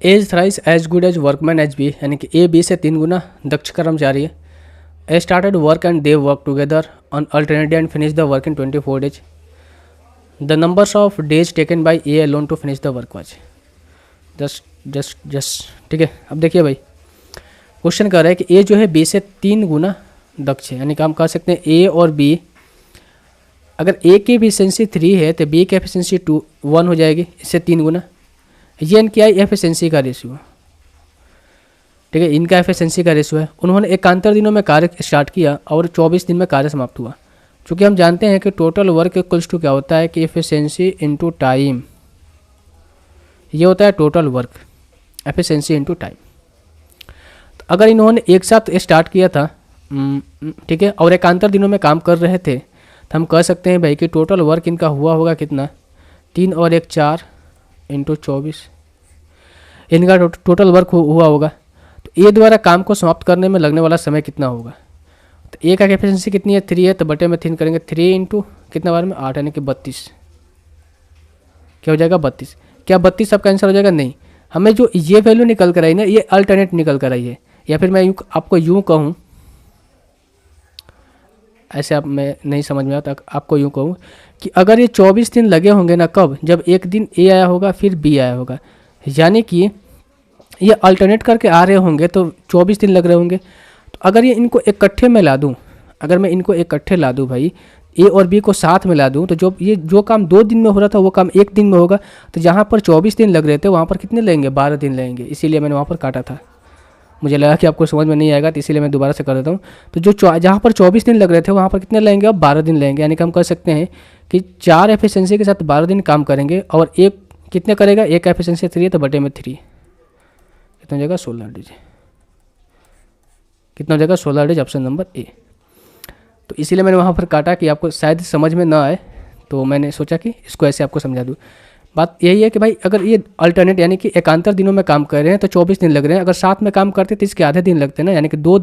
As thrice as good as workman as be, यानी कि A B से 3 गुना दक्ष कर्मचारी है। A started work and they work together on alternate day and finish the work in 24 days। The numbers of days taken by A alone to finish the work was just ठीक है। अब देखिए भाई, question कर रहा है कि ए जो है बी से 3 गुना दक्ष है, यानी कि हम कह सकते हैं ए और बी, अगर ए की एफिशिएंसी 3 है तो बी की एफिशिएंसी 1 हो जाएगी, इससे 3 गुना। ये इनकी आई एफिशिएंसी का रेशियो, ठीक है, इनका एफिशिएंसी का रेशियो है। उन्होंने एकांतर दिनों में कार्य स्टार्ट किया और 24 दिन में कार्य समाप्त हुआ। चूँकि हम जानते हैं कि टोटल वर्क इक्वल्स टू क्या होता है कि एफिशिएंसी इनटू टाइम, ये होता है total work, efficiency into time. तो अगर इन्होंने एक साथ स्टार्ट किया था, ठीक है, और एकांतर दिनों में काम कर रहे थे, तो हम कह सकते हैं भाई कि टोटल वर्क इनका हुआ होगा कितना, 3 और 1 4 इंटू 24, इनका टोटल वर्क हुआ होगा। तो ए द्वारा काम को समाप्त करने में लगने वाला समय कितना होगा, तो ए का एफिशिएंसी कितनी है 3 है, तो बटे में 3 करेंगे, 3 इंटू कितना बार में 8, यानी कि 32, क्या हो जाएगा 32। क्या 32 सबका आंसर हो जाएगा? नहीं, हमें जो ये वैल्यू निकल कर आई ना, ये अल्टरनेट निकल कर आई है, या फिर मैं आपको यूँ कहूँ, ऐसे आप मैं नहीं समझ में आता, आपको यूँ कहूँ कि अगर ये 24 दिन लगे होंगे ना, कब, जब एक दिन ए आया होगा फिर बी आया होगा, यानी कि ये अल्टरनेट करके आ रहे होंगे तो 24 दिन लग रहे होंगे। तो अगर ये इनको इकट्ठे में ला दूँ, अगर मैं इनको इकट्ठे ला दूँ भाई, ए और बी को साथ में ला दूँ, तो जो काम 2 दिन में हो रहा था वो काम 1 दिन में होगा। तो जहाँ पर 24 दिन लग रहे थे वहाँ पर कितने लगेंगे, 12 दिन लगेंगे, इसीलिए मैंने वहाँ पर काटा था। मुझे लगा कि आपको समझ में नहीं आएगा, तो इसीलिए मैं दोबारा से कर देता हूँ। तो जो जहाँ पर 24 दिन लग रहे थे वहाँ पर कितने लगेंगे, अब 12 दिन लगेंगे, यानी कि हम कह सकते हैं कि 4 एफिशिएंसी के साथ 12 दिन काम करेंगे, और एक कितने करेगा, एक एफिशिएंसी 3 है तो बटे में 3 कितना हो जाएगा 16 डेज, कितना हो जाएगा 16 डेज, ऑप्शन नंबर ए। तो इसीलिए मैंने वहाँ पर काटा कि आपको शायद समझ में ना आए, तो मैंने सोचा कि इसको ऐसे आपको समझा दूँ। बात यही है कि भाई अगर ये अल्टरनेट यानी कि एकांतर दिनों में काम कर रहे हैं तो 24 दिन लग रहे हैं, अगर साथ में काम करते तो इसके आधे दिन लगते हैं ना, यानी कि 2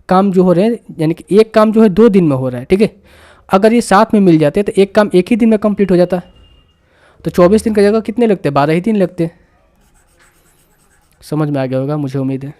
काम जो हो रहे हैं, यानी कि एक काम जो है 2 दिन में हो रहा है, ठीक है। अगर ये साथ में मिल जाते तो एक काम 1 ही दिन में कंप्लीट हो जाता, तो 24 दिन की जगह कितने लगते, 12 ही दिन लगते। समझ में आ गया होगा, मुझे उम्मीद है।